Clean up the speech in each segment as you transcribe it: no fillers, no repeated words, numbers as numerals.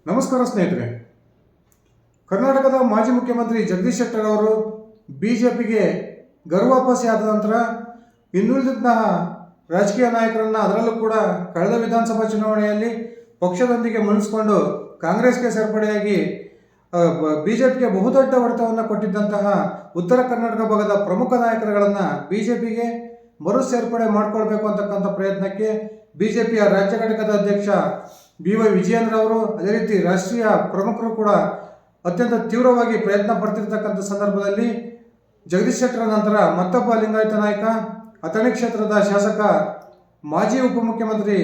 ನಮಸ್ಕಾರ ಸ್ನೇಹಿತರೆ. ಕರ್ನಾಟಕದ ಮಾಜಿ ಮುಖ್ಯಮಂತ್ರಿ ಜಗದೀಶ್ ಶೆಟ್ಟರ್ ಅವರು ಬಿಜೆಪಿಗೆ ಗರ್ವಾಪಸಿ ಆದ ನಂತರ ಇನ್ನುಳಿದಂತಹ ರಾಜಕೀಯ ನಾಯಕರನ್ನು, ಅದರಲ್ಲೂ ಕೂಡ ಕಳೆದ ವಿಧಾನಸಭಾ ಚುನಾವಣೆಯಲ್ಲಿ ಪಕ್ಷದೊಂದಿಗೆ ಮುನಿಸಿಕೊಂಡು ಕಾಂಗ್ರೆಸ್ಗೆ ಸೇರ್ಪಡೆಯಾಗಿ ಬಿಜೆಪಿಗೆ ಬಹುದೊಡ್ಡ ಹೊಡೆತವನ್ನು ಕೊಟ್ಟಿದ್ದಂತಹ ಉತ್ತರ ಕರ್ನಾಟಕ ಭಾಗದ ಪ್ರಮುಖ ನಾಯಕರುಗಳನ್ನು ಬಿಜೆಪಿಗೆ ಮರು ಸೇರ್ಪಡೆ ಮಾಡಿಕೊಳ್ಬೇಕು ಅಂತಕ್ಕಂಥ ಪ್ರಯತ್ನಕ್ಕೆ ಬಿಜೆಪಿಯ ರಾಜ್ಯ ಘಟಕದ ಅಧ್ಯಕ್ಷ BY ವಿಜಯೇಂದ್ರ ಅವರು, ಅದೇ ರೀತಿ ರಾಷ್ಟ್ರೀಯ ಪ್ರಮುಖರು ಕೂಡ ಅತ್ಯಂತ ತೀವ್ರವಾಗಿ ಪ್ರಯತ್ನ ಪಡ್ತಿರ್ತಕ್ಕಂಥ ಸಂದರ್ಭದಲ್ಲಿ ಜಗದೀಶ್ ಶೆಟ್ಟರ್ ನಂತರ ಮತ್ತೊಬ್ಬ ಲಿಂಗಾಯತ ನಾಯಕ, ಅಥಣಿ ಕ್ಷೇತ್ರದ ಶಾಸಕ, ಮಾಜಿ ಉಪಮುಖ್ಯಮಂತ್ರಿ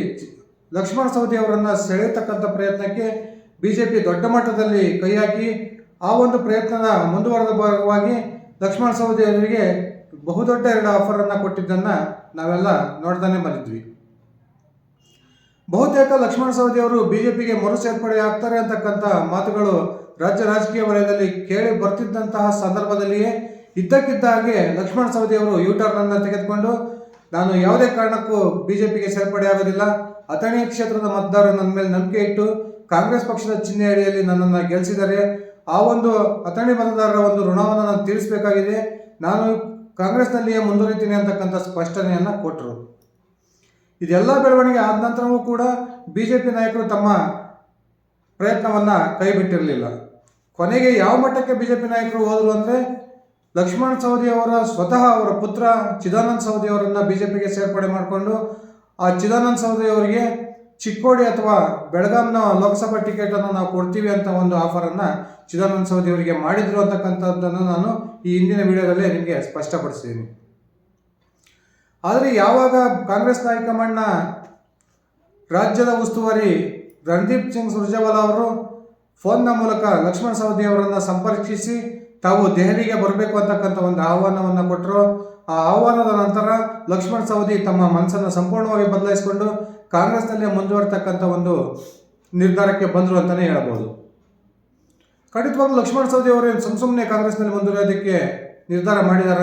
ಲಕ್ಷ್ಮಣ ಸವದಿ ಅವರನ್ನು ಸೆಳೆಯತಕ್ಕಂಥ ಪ್ರಯತ್ನಕ್ಕೆ ಬಿಜೆಪಿ ದೊಡ್ಡ ಮಟ್ಟದಲ್ಲಿ ಕೈ ಹಾಕಿ, ಆ ಒಂದು ಪ್ರಯತ್ನದ ಮುಂದುವರೆದ ಭಾಗವಾಗಿ ಲಕ್ಷ್ಮಣ ಸವದಿ ಅವರಿಗೆ ಬಹುದೊಡ್ಡ 2 ಆಫರನ್ನು ಕೊಟ್ಟಿದ್ದನ್ನು ನಾವೆಲ್ಲ ನೋಡ್ತಾನೆ ಬಂದಿದ್ವಿ. ಬಹುತೇಕ ಲಕ್ಷ್ಮಣ ಸವದಿ ಅವರು ಬಿಜೆಪಿಗೆ ಮರು ಸೇರ್ಪಡೆ ಆಗ್ತಾರೆ ಅಂತಕ್ಕಂಥ ಮಾತುಗಳು ರಾಜ್ಯ ರಾಜಕೀಯ ವಲಯದಲ್ಲಿ ಕೇಳಿ ಬರ್ತಿದ್ದಂತಹ ಸಂದರ್ಭದಲ್ಲಿಯೇ ಇದ್ದಕ್ಕಿದ್ದ ಹಾಗೆ ಲಕ್ಷ್ಮಣ ಸವದಿ ಅವರು ಯೂಟರ್ನ್ ಅನ್ನು ತೆಗೆದುಕೊಂಡು, ನಾನು ಯಾವುದೇ ಕಾರಣಕ್ಕೂ ಬಿಜೆಪಿಗೆ ಸೇರ್ಪಡೆ ಆಗೋದಿಲ್ಲ, ಅಥಣಿ ಕ್ಷೇತ್ರದ ಮತದಾರರು ನನ್ನ ಮೇಲೆ ನಂಬಿಕೆ ಇಟ್ಟು ಕಾಂಗ್ರೆಸ್ ಪಕ್ಷದ ಚಿಹ್ನೆ ಅಡಿಯಲ್ಲಿ ನನ್ನನ್ನು ಗೆಲ್ಲಿಸಿದ್ದಾರೆ, ಆ ಒಂದು ಅಥಣಿ ಮತದಾರರ ಒಂದು ಋಣವನ್ನು ನಾನು ತೀರಿಸಬೇಕಾಗಿದೆ, ನಾನು ಕಾಂಗ್ರೆಸ್ನಲ್ಲಿಯೇ ಮುಂದುವರಿತೀನಿ ಅಂತಕ್ಕಂಥ ಸ್ಪಷ್ಟನೆಯನ್ನು ಕೊಟ್ಟರು. ಇದೆಲ್ಲ ಬೆಳವಣಿಗೆ ಆದ ನಂತರವೂ ಕೂಡ ಬಿಜೆಪಿ ನಾಯಕರು ತಮ್ಮ ಪ್ರಯತ್ನವನ್ನು ಕೈ ಬಿಟ್ಟಿರಲಿಲ್ಲ. ಕೊನೆಗೆ ಯಾವ ಮಟ್ಟಕ್ಕೆ ಬಿಜೆಪಿ ನಾಯಕರು ಹೋದರು ಅಂದರೆ, ಲಕ್ಷ್ಮಣ ಸವದಿ ಅವರ ಸ್ವತಃ ಅವರ ಪುತ್ರ ಚಿದಾನಂದ ಸವದಿ ಅವರನ್ನು ಬಿಜೆಪಿಗೆ ಸೇರ್ಪಡೆ ಮಾಡಿಕೊಂಡು, ಆ ಚಿದಾನಂದ ಸವದಿ ಅವರಿಗೆ ಚಿಕ್ಕೋಡಿ ಅಥವಾ ಬೆಳಗಾಂನ ಲೋಕಸಭಾ ಟಿಕೆಟನ್ನು ನಾವು ಕೊಡ್ತೀವಿ ಅಂತ ಒಂದು ಆಫರನ್ನು ಚಿದಾನಂದ ಸವದಿ ಅವರಿಗೆ ಮಾಡಿದ್ರು ಅಂತಕ್ಕಂಥದ್ದನ್ನು ನಾನು ಈ ಹಿಂದಿನ ವಿಡಿಯೋದಲ್ಲಿ ನಿಮಗೆ ಸ್ಪಷ್ಟಪಡಿಸಿದ್ದೀನಿ. ಆದರೆ ಯಾವಾಗ ಕಾಂಗ್ರೆಸ್ ಹೈಕಮಾಂಡ್ನ ರಾಜ್ಯದ ಉಸ್ತುವಾರಿ ರಣದೀಪ್ ಸಿಂಗ್ ಸುರ್ಜೇವಾಲಾ ಅವರು ಫೋನ್ನ ಮೂಲಕ ಲಕ್ಷ್ಮಣ ಸವದಿ ಅವರನ್ನು ಸಂಪರ್ಕಿಸಿ ತಾವು ದೆಹಲಿಗೆ ಬರಬೇಕು ಅಂತಕ್ಕಂಥ ಒಂದು ಆಹ್ವಾನವನ್ನು ಕೊಟ್ಟರು. ಆ ಆಹ್ವಾನದ ನಂತರ ಲಕ್ಷ್ಮಣ ಸವದಿ ತಮ್ಮ ಮನಸ್ಸನ್ನು ಸಂಪೂರ್ಣವಾಗಿ ಬದಲಾಯಿಸಿಕೊಂಡು ಕಾಂಗ್ರೆಸ್ನಲ್ಲೇ ಮುಂದುವರಿತಕ್ಕಂಥ ಒಂದು ನಿರ್ಧಾರಕ್ಕೆ ಬಂದರು ಅಂತಲೇ ಹೇಳ್ಬೋದು. ಖಂಡಿತವಾಗ್ಲೂ ಲಕ್ಷ್ಮಣ ಸವದಿ ಅವರೇನು ಸುಮ್ಮನೆ ಕಾಂಗ್ರೆಸ್ನಲ್ಲಿ ಮುಂದುವರಿಯೋದಕ್ಕೆ ನಿರ್ಧಾರ ಮಾಡಿದಾರ?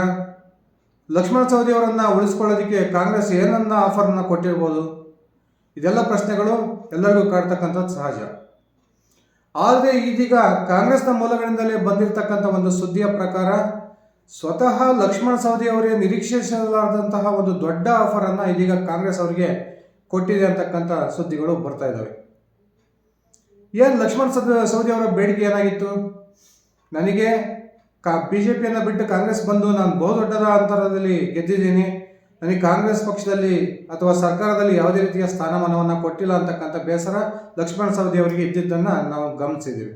ಲಕ್ಷ್ಮಣ ಸವದಿ ಅವರನ್ನು ಉಳಿಸ್ಕೊಳ್ಳೋದಕ್ಕೆ ಕಾಂಗ್ರೆಸ್ ಏನನ್ನ ಆಫರ್ನ ಕೊಟ್ಟಿರ್ಬೋದು? ಇದೆಲ್ಲ ಪ್ರಶ್ನೆಗಳು ಎಲ್ಲರಿಗೂ ಕಾಡ್ತಕ್ಕಂಥದ್ದು ಸಹಜ. ಆದರೆ ಇದೀಗ ಕಾಂಗ್ರೆಸ್ನ ಮೂಲಗಳಿಂದಲೇ ಬಂದಿರತಕ್ಕಂಥ ಒಂದು ಸುದ್ದಿಯ ಪ್ರಕಾರ ಸ್ವತಃ ಲಕ್ಷ್ಮಣ ಸವದಿ ಅವರೇ ನಿರೀಕ್ಷಿಸಲಾರದಂತಹ ಒಂದು ದೊಡ್ಡ ಆಫರನ್ನು ಇದೀಗ ಕಾಂಗ್ರೆಸ್ ಅವರಿಗೆ ಕೊಟ್ಟಿದೆ ಅಂತಕ್ಕಂಥ ಸುದ್ದಿಗಳು ಬರ್ತಾ ಇದ್ದಾವೆ. ಏನು ಲಕ್ಷ್ಮಣ ಸವದಿ ಅವರ ಬೇಡಿಕೆ ಏನಾಗಿತ್ತು? ನನಗೆ ಬಿಜೆಪಿಯನ್ನು ಬಿಟ್ಟು ಕಾಂಗ್ರೆಸ್ ಬಂದು ನಾನು ಬಹುದೊಡ್ಡದ ಅಂತರದಲ್ಲಿ ಗೆದ್ದಿದ್ದೀನಿ, ನನಗೆ ಕಾಂಗ್ರೆಸ್ ಪಕ್ಷದಲ್ಲಿ ಅಥವಾ ಸರ್ಕಾರದಲ್ಲಿ ಯಾವುದೇ ರೀತಿಯ ಸ್ಥಾನಮಾನವನ್ನು ಕೊಟ್ಟಿಲ್ಲ ಅಂತಕ್ಕಂಥ ಬೇಸರ ಲಕ್ಷ್ಮಣ ಸವದಿ ಅವರಿಗೆ ಇದ್ದಿದ್ದನ್ನು ನಾವು ಗಮನಿಸಿದ್ದೀವಿ.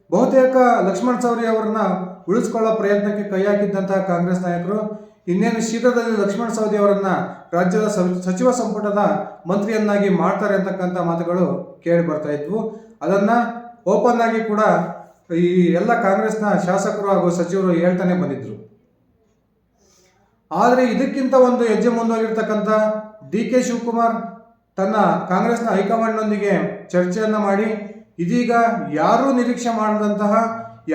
ಬಹುತೇಕ ಲಕ್ಷ್ಮಣ ಸವದಿ ಅವರನ್ನ ಉಳಿಸ್ಕೊಳ್ಳೋ ಪ್ರಯತ್ನಕ್ಕೆ ಕೈ ಹಾಕಿದ್ದಂತಹ ಕಾಂಗ್ರೆಸ್ ನಾಯಕರು ಇನ್ನೇನು ಶೀಘ್ರದಲ್ಲಿ ಲಕ್ಷ್ಮಣ ಸವದಿ ಅವರನ್ನ ರಾಜ್ಯದ ಸಚಿವ ಸಂಪುಟದ ಮಂತ್ರಿಯನ್ನಾಗಿ ಮಾಡ್ತಾರೆ ಅಂತಕ್ಕಂಥ ಮಾತುಗಳು ಕೇಳಿ ಬರ್ತಾ ಇದ್ವು. ಅದನ್ನು ಓಪನ್ ಆಗಿ ಕೂಡ ಈ ಎಲ್ಲ ಕಾಂಗ್ರೆಸ್ನ ಶಾಸಕರು ಹಾಗೂ ಸಚಿವರು ಹೇಳ್ತಾನೆ ಬಂದಿದ್ರು. ಆದರೆ ಇದಕ್ಕಿಂತ ಒಂದು ಹೆಜ್ಜೆ ಮುಂದೋಗಿರ್ತಕ್ಕಂಥ DK ಶಿವಕುಮಾರ್ ತನ್ನ ಕಾಂಗ್ರೆಸ್ನ ಹೈಕಮಾಂಡ್ನೊಂದಿಗೆ ಚರ್ಚೆಯನ್ನು ಮಾಡಿ, ಇದೀಗ ಯಾರೂ ನಿರೀಕ್ಷೆ ಮಾಡಿದಂತಹ,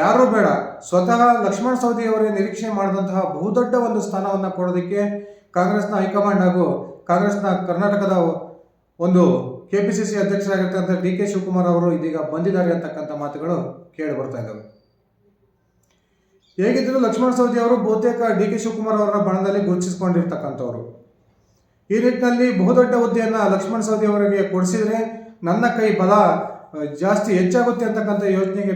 ಯಾರೂ ಬೇಡ, ಸ್ವತಃ ಲಕ್ಷ್ಮಣ ಸವದಿ ಅವರೇ ನಿರೀಕ್ಷೆ ಮಾಡಿದಂತಹ ಬಹುದೊಡ್ಡ ಒಂದು ಸ್ಥಾನವನ್ನು ಕೊಡೋದಕ್ಕೆ ಕಾಂಗ್ರೆಸ್ನ ಹೈಕಮಾಂಡ್ ಹಾಗೂ ಕಾಂಗ್ರೆಸ್ನ ಕರ್ನಾಟಕದ ಒಂದು KPCC ಅಧ್ಯಕ್ಷರಾಗಿರ್ತಕ್ಕಂಥ DK ಶಿವಕುಮಾರ್ ಅವರು ಇದೀಗ ಬಂದಿದ್ದಾರೆ ಅಂತಕ್ಕಂಥ ಮಾತುಗಳು ಕೇಳಿ ಬರ್ತಾ ಇದ್ದಾವೆ. ಹೇಗಿದ್ದರೂ ಲಕ್ಷ್ಮಣ ಸವದಿ ಅವರು ಬಹುತೇಕ DK ಶಿವಕುಮಾರ್ ಅವರ ಬಣದಲ್ಲಿ ಗುರುತಿಸಿಕೊಂಡಿರ್ತಕ್ಕಂಥವ್ರು. ಈ ನಿಟ್ಟಿನಲ್ಲಿ ಬಹುದೊಡ್ಡ ಹುದ್ದೆಯನ್ನು ಲಕ್ಷ್ಮಣ ಸವದಿ ಅವರಿಗೆ ಕೊಡಿಸಿದರೆ ನನ್ನ ಕೈ ಬಲ ಜಾಸ್ತಿ ಹೆಚ್ಚಾಗುತ್ತೆ ಅಂತಕ್ಕಂಥ ಯೋಚನೆಗೆ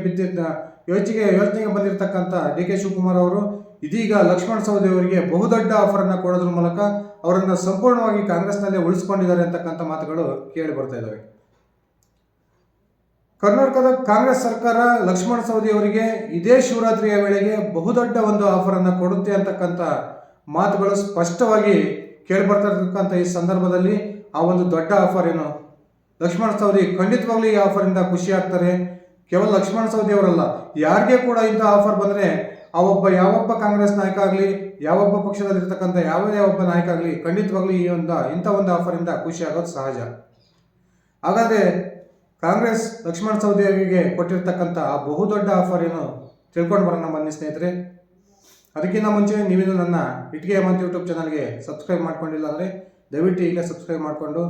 ಬಂದಿರತಕ್ಕಂಥ DK ಶಿವಕುಮಾರ್ ಅವರು ಇದೀಗ ಲಕ್ಷ್ಮಣ ಸವದಿ ಅವರಿಗೆ ಬಹುದೊಡ್ಡ ಆಫರನ್ನು ಕೊಡೋದ್ರ ಮೂಲಕ ಅವರನ್ನು ಸಂಪೂರ್ಣವಾಗಿ ಕಾಂಗ್ರೆಸ್ನಲ್ಲೇ ಉಳಿಸ್ಕೊಂಡಿದ್ದಾರೆ ಅಂತಕ್ಕಂಥ ಮಾತುಗಳು ಕೇಳಿ ಬರ್ತಾ ಇದ್ದಾವೆ. ಕರ್ನಾಟಕದ ಕಾಂಗ್ರೆಸ್ ಸರ್ಕಾರ ಲಕ್ಷ್ಮಣ ಸವದಿ ಅವರಿಗೆ ಇದೇ ಶಿವರಾತ್ರಿಯ ವೇಳೆಗೆ ಬಹುದೊಡ್ಡ ಒಂದು ಆಫರನ್ನು ಕೊಡುತ್ತೆ ಅಂತಕ್ಕಂಥ ಮಾತುಗಳು ಸ್ಪಷ್ಟವಾಗಿ ಕೇಳಿಬರ್ತಾ ಇರ್ತಕ್ಕಂಥ ಈ ಸಂದರ್ಭದಲ್ಲಿ ಆ ಒಂದು ದೊಡ್ಡ ಆಫರ್ ಏನು? ಲಕ್ಷ್ಮಣ ಸವದಿ ಖಂಡಿತವಾಗ್ಲೂ ಈ ಆಫರಿಂದ ಖುಷಿ ಆಗ್ತಾರೆ. ಕೇವಲ ಲಕ್ಷ್ಮಣ ಸವದಿ ಅವರಲ್ಲ, ಯಾರಿಗೆ ಕೂಡ ಇಂಥ ಆಫರ್ ಬಂದರೆ ಯಾವೊಬ್ಬ ಕಾಂಗ್ರೆಸ್ ನಾಯಕ ಆಗಲಿ, ಯಾವೊಬ್ಬ ಪಕ್ಷದಲ್ಲಿರ್ತಕ್ಕಂಥ ಯಾವೊಬ್ಬ ನಾಯಕ ಆಗಲಿ ಖಂಡಿತವಾಗ್ಲೂ ಇಂಥ ಒಂದು ಆಫರಿಂದ ಖುಷಿ ಆಗೋದು ಸಹಜ. ಹಾಗಾದರೆ ಕಾಂಗ್ರೆಸ್ ಲಕ್ಷ್ಮಣ ಸವದಿ ಅವರಿಗೆ ಕೊಟ್ಟಿರ್ತಕ್ಕಂಥ ಆ ಬಹುದೊಡ್ಡ ಆಫರ್ ಏನು ತಿಳ್ಕೊಂಡು ಬರೋಣ ಬನ್ನಿ ಸ್ನೇಹಿತರೆ. ಅದಕ್ಕಿಂತ ಮುಂಚೆ ನೀವಿನ್ನು ನನ್ನ ಇಟ್ಗೆ ಹೇಮಂತ್ ಯೂಟ್ಯೂಬ್ ಚಾನಲ್ಗೆ ಸಬ್ಸ್ಕ್ರೈಬ್ ಮಾಡ್ಕೊಂಡಿಲ್ಲ ಅಂದರೆ ದಯವಿಟ್ಟು ಈಗ ಸಬ್ಸ್ಕ್ರೈಬ್ ಮಾಡಿಕೊಂಡು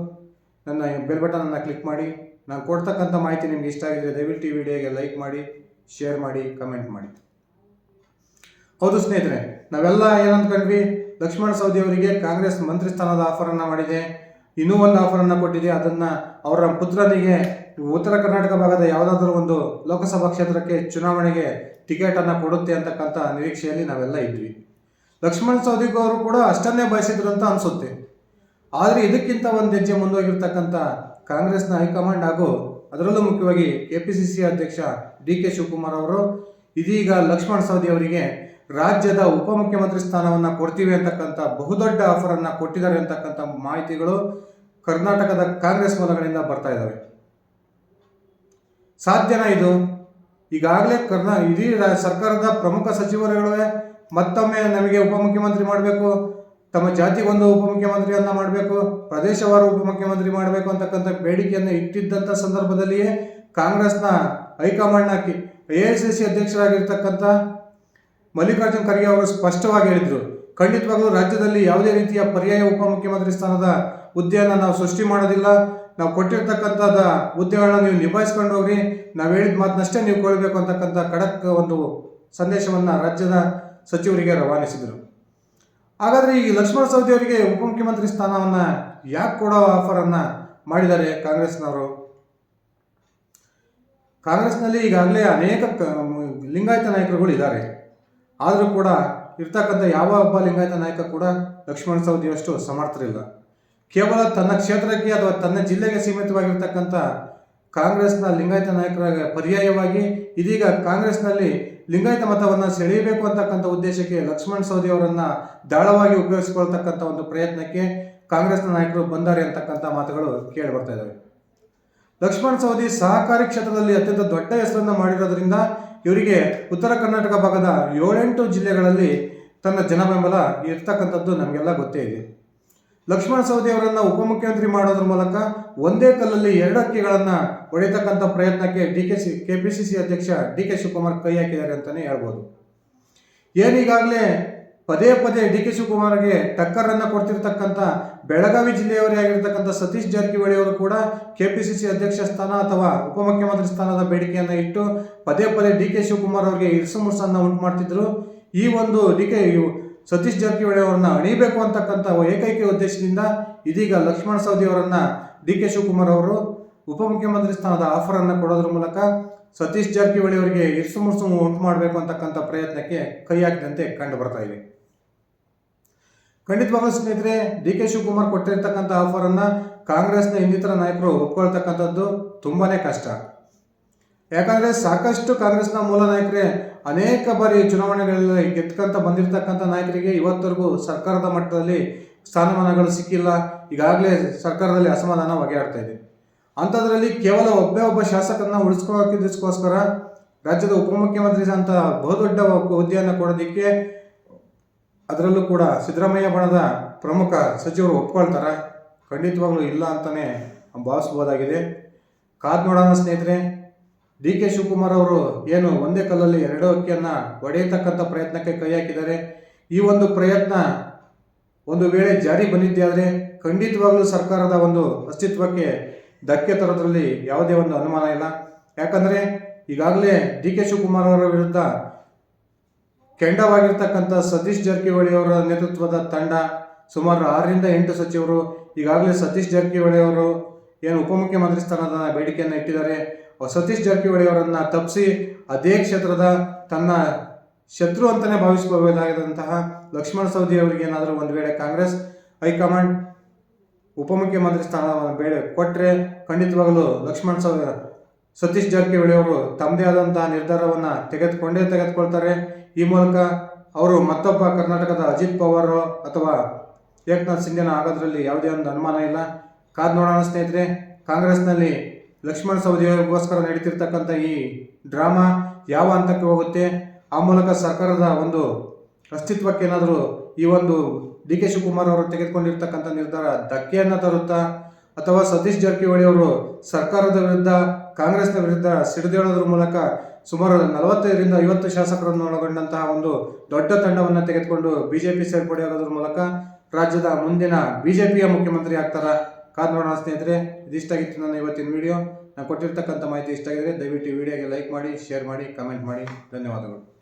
ನನ್ನ ಬೆಲ್ ಬಟನನ್ನು ಕ್ಲಿಕ್ ಮಾಡಿ. ನಾನು ಕೊಡ್ತಕ್ಕಂಥ ಮಾಹಿತಿ ನಿಮ್ಗೆ ಇಷ್ಟ ಆಗಿದ್ರೆ ದಯವಿಟ್ಟು ಈ ವಿಡಿಯೋಗೆ ಲೈಕ್ ಮಾಡಿ, ಶೇರ್ ಮಾಡಿ, ಕಮೆಂಟ್ ಮಾಡಿ. ಹೌದು ಸ್ನೇಹಿತರೆ, ನಾವೆಲ್ಲ ಏನಂದ್ಕೊಂಡ್ವಿ, ಲಕ್ಷ್ಮಣ ಸವದಿ ಅವರಿಗೆ ಕಾಂಗ್ರೆಸ್ ಮಂತ್ರಿ ಸ್ಥಾನದ ಆಫರನ್ನು ಮಾಡಿದೆ, ಇನ್ನೂ ಒಂದು ಆಫರನ್ನು ಕೊಟ್ಟಿದೆ. ಅದನ್ನು ಅವರ ಪುತ್ರನಿಗೆ ಉತ್ತರ ಕರ್ನಾಟಕ ಭಾಗದ ಯಾವುದಾದ್ರೂ ಒಂದು ಲೋಕಸಭಾ ಕ್ಷೇತ್ರಕ್ಕೆ ಚುನಾವಣೆಗೆ ಟಿಕೆಟನ್ನು ಕೊಡುತ್ತೆ ಅಂತಕ್ಕಂಥ ನಿರೀಕ್ಷೆಯಲ್ಲಿ ನಾವೆಲ್ಲ ಇದ್ವಿ. ಲಕ್ಷ್ಮಣ ಸವದಿ ಅವರು ಕೂಡ ಅಷ್ಟನ್ನೇ ಬಯಸಿದ್ರು ಅಂತ ಅನಿಸುತ್ತೆ. ಆದರೆ ಇದಕ್ಕಿಂತ ಒಂದು ಹೆಜ್ಜೆ ಮುಂದೋಗಿರ್ತಕ್ಕಂಥ ಕಾಂಗ್ರೆಸ್ನ ಹೈಕಮಾಂಡ್ ಹಾಗೂ ಅದರಲ್ಲೂ ಮುಖ್ಯವಾಗಿ KPCC ಅಧ್ಯಕ್ಷ DK ಶಿವಕುಮಾರ್ ಅವರು ಇದೀಗ ಲಕ್ಷ್ಮಣ ಸವದಿ ಅವರಿಗೆ ರಾಜ್ಯದ ಉಪಮುಖ್ಯಮಂತ್ರಿ ಸ್ಥಾನವನ್ನು ಕೊಡ್ತೀವಿ ಅಂತಕ್ಕಂಥ ಬಹುದೊಡ್ಡ ಆಫರನ್ನು ಕೊಟ್ಟಿದ್ದಾರೆ ಅಂತಕ್ಕಂಥ ಮಾಹಿತಿಗಳು ಕರ್ನಾಟಕದ ಕಾಂಗ್ರೆಸ್ ಮೂಲಗಳಿಂದ ಬರ್ತಾ ಇದ್ದಾವೆ. ಸಾಧ್ಯನಾ ಇದು? ಈಗಾಗಲೇ ಇಡೀ ಸರ್ಕಾರದ ಪ್ರಮುಖ ಸಚಿವರುಗಳೇ ಮತ್ತೊಮ್ಮೆ ನಮಗೆ ಉಪಮುಖ್ಯಮಂತ್ರಿ ಮಾಡಬೇಕು, ತಮ್ಮ ಜಾತಿಗೊಂದು ಉಪಮುಖ್ಯಮಂತ್ರಿಯನ್ನ ಮಾಡಬೇಕು, ಪ್ರದೇಶವಾರು ಉಪಮುಖ್ಯಮಂತ್ರಿ ಮಾಡಬೇಕು ಅಂತಕ್ಕಂಥ ಬೇಡಿಕೆಯನ್ನು ಇಟ್ಟಿದ್ದಂಥ ಸಂದರ್ಭದಲ್ಲಿಯೇ ಕಾಂಗ್ರೆಸ್ನ ಹೈಕಮಾಂಡ್ನ AICC ಅಧ್ಯಕ್ಷರಾಗಿರ್ತಕ್ಕಂಥ ಮಲ್ಲಿಕಾರ್ಜುನ್ ಖರ್ಗೆ ಅವರು ಸ್ಪಷ್ಟವಾಗಿ ಹೇಳಿದರು, ಖಂಡಿತವಾಗಲೂ ರಾಜ್ಯದಲ್ಲಿ ಯಾವುದೇ ರೀತಿಯ ಪರ್ಯಾಯ ಉಪಮುಖ್ಯಮಂತ್ರಿ ಸ್ಥಾನದ ಹುದ್ದೆಯನ್ನು ನಾವು ಸೃಷ್ಟಿ ಮಾಡೋದಿಲ್ಲ, ನಾವು ಕೊಟ್ಟಿರ್ತಕ್ಕಂಥದ ಹುದ್ದೆಗಳನ್ನ ನೀವು ನಿಭಾಯಿಸ್ಕೊಂಡು ಹೋಗ್ರಿ, ನಾವು ಹೇಳಿದ ಮಾತನ್ನಷ್ಟೇ ನೀವು ಕೊಡಬೇಕು ಅಂತಕ್ಕಂಥ ಖಡಕ್ ಒಂದು ಸಂದೇಶವನ್ನು ರಾಜ್ಯದ ಸಚಿವರಿಗೆ ರವಾನಿಸಿದರು. ಹಾಗಾದರೆ ಈ ಲಕ್ಷ್ಮಣ ಸವದಿ ಅವರಿಗೆ ಉಪಮುಖ್ಯಮಂತ್ರಿ ಸ್ಥಾನವನ್ನು ಯಾಕೆ ಕೊಡೋ ಆಫರನ್ನು ಮಾಡಿದ್ದಾರೆ ಕಾಂಗ್ರೆಸ್ನವರು? ಕಾಂಗ್ರೆಸ್ನಲ್ಲಿ ಈಗಾಗಲೇ ಅನೇಕ ಲಿಂಗಾಯತ ನಾಯಕರುಗಳು ಇದ್ದಾರೆ. ಆದರೂ ಕೂಡ ಇರ್ತಕ್ಕಂಥ ಯಾವ ಒಬ್ಬ ಲಿಂಗಾಯತ ನಾಯಕ ಕೂಡ ಲಕ್ಷ್ಮಣ ಸವದಿಯಷ್ಟು ಸಮರ್ಥರಿಲ್ಲ. ಕೇವಲ ತನ್ನ ಕ್ಷೇತ್ರಕ್ಕೆ ಅಥವಾ ತನ್ನ ಜಿಲ್ಲೆಗೆ ಸೀಮಿತವಾಗಿರ್ತಕ್ಕಂಥ ಕಾಂಗ್ರೆಸ್ನ ಲಿಂಗಾಯತ ನಾಯಕರ ಪರ್ಯಾಯವಾಗಿ ಇದೀಗ ಕಾಂಗ್ರೆಸ್ನಲ್ಲಿ ಲಿಂಗಾಯತ ಮತವನ್ನು ಸೆಳೆಯಬೇಕು ಅಂತಕ್ಕಂಥ ಉದ್ದೇಶಕ್ಕೆ ಲಕ್ಷ್ಮಣ ಸವದಿ ಅವರನ್ನು ದಾಳವಾಗಿ ಉಪಯೋಗಿಸಿಕೊಳ್ತಕ್ಕಂಥ ಒಂದು ಪ್ರಯತ್ನಕ್ಕೆ ಕಾಂಗ್ರೆಸ್ನ ನಾಯಕರು ಬಂದಾರೆ ಅಂತಕ್ಕಂಥ ಮಾತುಗಳು ಕೇಳಿ ಬರ್ತಾ ಇದ್ದಾವೆ. ಲಕ್ಷ್ಮಣ ಸವದಿ ಸಹಕಾರಿ ಕ್ಷೇತ್ರದಲ್ಲಿ ಅತ್ಯಂತ ದೊಡ್ಡ ಹೆಸರನ್ನು ಮಾಡಿರೋದ್ರಿಂದ ಇವರಿಗೆ ಉತ್ತರ ಕರ್ನಾಟಕ ಭಾಗದ 7-8 ಜಿಲ್ಲೆಗಳಲ್ಲಿ ತನ್ನ ಜನಬೆಂಬಲ ಇರ್ತಕ್ಕಂಥದ್ದು ನಮಗೆಲ್ಲ ಗೊತ್ತೇ ಇದೆ. ಲಕ್ಷ್ಮಣ ಸವದಿ ಅವರನ್ನು ಉಪಮುಖ್ಯಮಂತ್ರಿ ಮಾಡೋದ್ರ ಮೂಲಕ ಒಂದೇ ಕಲ್ಲಲ್ಲಿ 2 ಹಕ್ಕಿಗಳನ್ನು ಹೊಡೆಯತಕ್ಕಂಥ ಪ್ರಯತ್ನಕ್ಕೆ KPCC ಅಧ್ಯಕ್ಷ DK ಶಿವಕುಮಾರ್ ಕೈ ಹಾಕಿದ್ದಾರೆ ಅಂತಲೇ ಹೇಳ್ಬೋದು. ಏನೀಗಾಗಲೇ ಪದೇ DK ಶಿವಕುಮಾರ್ಗೆ ಟಕ್ಕರನ್ನು ಕೊಡ್ತಿರ್ತಕ್ಕಂಥ ಬೆಳಗಾವಿ ಜಿಲ್ಲೆಯವರೇ ಆಗಿರ್ತಕ್ಕಂಥ ಸತೀಶ್ ಜಾರಕಿಹೊಳಿ ಅವರು ಕೂಡ KPCC ಅಧ್ಯಕ್ಷ ಸ್ಥಾನ ಅಥವಾ ಉಪಮುಖ್ಯಮಂತ್ರಿ ಸ್ಥಾನದ ಬೇಡಿಕೆಯನ್ನು ಇಟ್ಟು ಪದೇ DK ಶಿವಕುಮಾರ್ ಅವರಿಗೆ ಇರಿಸುಮುರುಸನ್ನು ಉಂಟು ಮಾಡ್ತಿದ್ರು. ಈ ಒಂದು ಸತೀಶ್ ಜಾರಕಿಹೊಳಿ ಅವರನ್ನ ಅಣಿಬೇಕು ಅಂತಕ್ಕಂಥ ಏಕೈಕ ಉದ್ದೇಶದಿಂದ ಇದೀಗ ಲಕ್ಷ್ಮಣ ಸವದಿ ಅವರನ್ನ DK ಶಿವಕುಮಾರ್ ಅವರು ಉಪಮುಖ್ಯಮಂತ್ರಿ ಸ್ಥಾನದ ಆಫರನ್ನು ಕೊಡೋದ್ರ ಮೂಲಕ ಸತೀಶ್ ಜಾರಕಿಹೊಳಿ ಅವರಿಗೆ ಇರಿಸುಮುರುಸು ಉಂಟು ಮಾಡಬೇಕು ಅಂತಕ್ಕಂಥ ಪ್ರಯತ್ನಕ್ಕೆ ಕೈ ಹಾಕಿದಂತೆ ಕಂಡು ಬರ್ತಾ ಇದೆ. ಖಂಡಿತವಾಗ್ಲೂ ಸ್ನೇಹಿತರೆ, DK ಶಿವಕುಮಾರ್ ಕೊಟ್ಟಿರ್ತಕ್ಕಂಥ ಆಫರನ್ನು ಕಾಂಗ್ರೆಸ್ನ ಇನ್ನಿತರ ನಾಯಕರು ಒಪ್ಕೊಳ್ತಕ್ಕಂಥದ್ದು ತುಂಬಾನೇ ಕಷ್ಟ. ಯಾಕಂದರೆ ಸಾಕಷ್ಟು ಕಾಂಗ್ರೆಸ್ನ ಮೂಲ ನಾಯಕರೇ ಅನೇಕ ಬಾರಿ ಚುನಾವಣೆಗಳಲ್ಲಿ ಗೆದ್ದುಕೊಂತ ಬಂದಿರತಕ್ಕಂಥ ನಾಯಕರಿಗೆ ಇವತ್ತರೆಗೂ ಸರ್ಕಾರದ ಮಟ್ಟದಲ್ಲಿ ಸ್ಥಾನಮಾನಗಳು ಸಿಕ್ಕಿಲ್ಲ. ಈಗಾಗಲೇ ಸರ್ಕಾರದಲ್ಲಿ ಅಸಮಾಧಾನ ಬಗೆಹರ್ತಾ ಇದೆ. ಅಂಥದ್ರಲ್ಲಿ ಕೇವಲ ಒಬ್ಬ ಶಾಸಕರನ್ನ ಉಳಿಸ್ಕೊಳ್ಳೋಕ್ಕೋಸ್ಕರ ರಾಜ್ಯದ ಉಪಮುಖ್ಯಮಂತ್ರಿ ಅಂತ ಬಹುದೊಡ್ಡ ಹುದ್ದೆಯನ್ನು ಕೊಡೋದಕ್ಕೆ ಅದರಲ್ಲೂ ಕೂಡ ಸಿದ್ದರಾಮಯ್ಯ ಬಣದ ಪ್ರಮುಖ ಸಚಿವರು ಒಪ್ಕೊಳ್ತಾರ? ಖಂಡಿತವಾಗ್ಲೂ ಇಲ್ಲ ಅಂತಲೇ ಭಾವಿಸ್ಬೋದಾಗಿದೆ. ಕಾದು ನೋಡೋಣ ಸ್ನೇಹಿತರೆ. DK ಶಿವಕುಮಾರ್ ಅವರು ಏನು ಒಂದೇ ಕಲ್ಲಲ್ಲಿ 2 ಹಕ್ಕಿಯನ್ನು ಹೊಡೆಯತಕ್ಕಂಥ ಪ್ರಯತ್ನಕ್ಕೆ ಕೈ ಹಾಕಿದ್ದಾರೆ. ಈ ಒಂದು ಪ್ರಯತ್ನ ಒಂದು ವೇಳೆ ಜಾರಿ ಬಂದಿದ್ದೇ ಆದರೆ ಖಂಡಿತವಾಗ್ಲೂ ಸರ್ಕಾರದ ಒಂದು ಅಸ್ತಿತ್ವಕ್ಕೆ ಧಕ್ಕೆ ತರೋದ್ರಲ್ಲಿ ಯಾವುದೇ ಒಂದು ಅನುಮಾನ ಇಲ್ಲ. ಯಾಕಂದರೆ ಈಗಾಗಲೇ DK ಶಿವಕುಮಾರ್ ಅವರ ವಿರುದ್ಧ ಕೆಂಡವಾಗಿರ್ತಕ್ಕಂಥ ಸತೀಶ್ ಜಾರಕಿಹೊಳಿ ಅವರ ನೇತೃತ್ವದ ತಂಡ ಸುಮಾರು 6-8 ಸಚಿವರು ಈಗಾಗಲೇ ಸತೀಶ್ ಜಾರಕಿಹೊಳಿ ಅವರು ಏನು ಉಪಮುಖ್ಯಮಂತ್ರಿ ಸ್ಥಾನದ ಬೇಡಿಕೆಯನ್ನು ಇಟ್ಟಿದ್ದಾರೆ. ಸತೀಶ್ ಜಾರಕಿಹೊಳಿ ಅವರನ್ನ ತಪ್ಪಿಸಿ ಅದೇ ಕ್ಷೇತ್ರದ ತನ್ನ ಶತ್ರು ಅಂತಲೇ ಭಾವಿಸಬಹುದಾದಂತಹ ಲಕ್ಷ್ಮಣ ಸವದಿ ಅವರಿಗೆ ಏನಾದರೂ ಒಂದು ವೇಳೆ ಕಾಂಗ್ರೆಸ್ ಹೈಕಮಾಂಡ್ ಉಪಮುಖ್ಯಮಂತ್ರಿ ಸ್ಥಾನವನ್ನು ಕೊಟ್ಟರೆ ಖಂಡಿತವಾಗಲೂ ಸತೀಶ್ ಜಾರಕಿಹೊಳಿ ಅವರು ತಮ್ಮದೇ ಆದಂತಹ ನಿರ್ಧಾರವನ್ನು ತೆಗೆದುಕೊಳ್ತಾರೆ. ಈ ಮೂಲಕ ಅವರು ಮತ್ತೊಬ್ಬ ಕರ್ನಾಟಕದ ಅಜಿತ್ ಪವಾರ್ ಅಥವಾ ಏಕನಾಥ್ ಸಿಂಧೆನ ಆಗೋದ್ರಲ್ಲಿ ಯಾವುದೇ ಒಂದು ಅನುಮಾನ ಇಲ್ಲ. ಕಾದು ನೋಡೋಣ ಸ್ನೇಹಿತರೆ. ಕಾಂಗ್ರೆಸ್ನಲ್ಲಿ ಲಕ್ಷ್ಮಣ ಸವದಿಗೋಸ್ಕರ ನಡೀತಿರ್ತಕ್ಕಂಥ ಈ ಡ್ರಾಮಾ ಯಾವ ಹಂತಕ್ಕೆ ಹೋಗುತ್ತೆ, ಆ ಮೂಲಕ ಸರ್ಕಾರದ ಒಂದು ಅಸ್ತಿತ್ವಕ್ಕೆ ಏನಾದರೂ ಈ ಒಂದು DK ಶಿವಕುಮಾರ್ ಅವರು ತೆಗೆದುಕೊಂಡಿರ್ತಕ್ಕಂಥ ನಿರ್ಧಾರ ಧಕ್ಕೆಯನ್ನು ತರುತ್ತಾ, ಅಥವಾ ಸತೀಶ್ ಜಾರಕಿಹೊಳಿ ಅವರು ಸರ್ಕಾರದ ವಿರುದ್ಧ ಕಾಂಗ್ರೆಸ್ನ ವಿರುದ್ಧ ಸಿಡಿದೇಳೋದ್ರ ಮೂಲಕ ಸುಮಾರು 45-50 ಶಾಸಕರನ್ನು ಒಳಗೊಂಡಂತಹ ಒಂದು ದೊಡ್ಡ ತಂಡವನ್ನು ತೆಗೆದುಕೊಂಡು BJP ಸೇರ್ಪಡೆಯಾಗೋದ್ರ ಮೂಲಕ ರಾಜ್ಯದ ಮುಂದಿನ BJPಯ ಮುಖ್ಯಮಂತ್ರಿ ಆಗ್ತಾರ? ಕಾದು ನೋಡೋಣ ಸ್ನೇಹಿತರೆ. ಇದಿಷ್ಟಾಗಿತ್ತು ನನ್ನ ಇವತ್ತಿನ ವಿಡಿಯೋ. ನಾನು ಕೊಟ್ಟಿರ್ತಕ್ಕಂಥ ಮಾಹಿತಿ ಇಷ್ಟ ಆಗಿದ್ರೆ ದಯವಿಟ್ಟು ಈ ವಿಡಿಯೋಗೆ ಲೈಕ್ ಮಾಡಿ, ಶೇರ್ ಮಾಡಿ, ಕಮೆಂಟ್ ಮಾಡಿ. ಧನ್ಯವಾದಗಳು.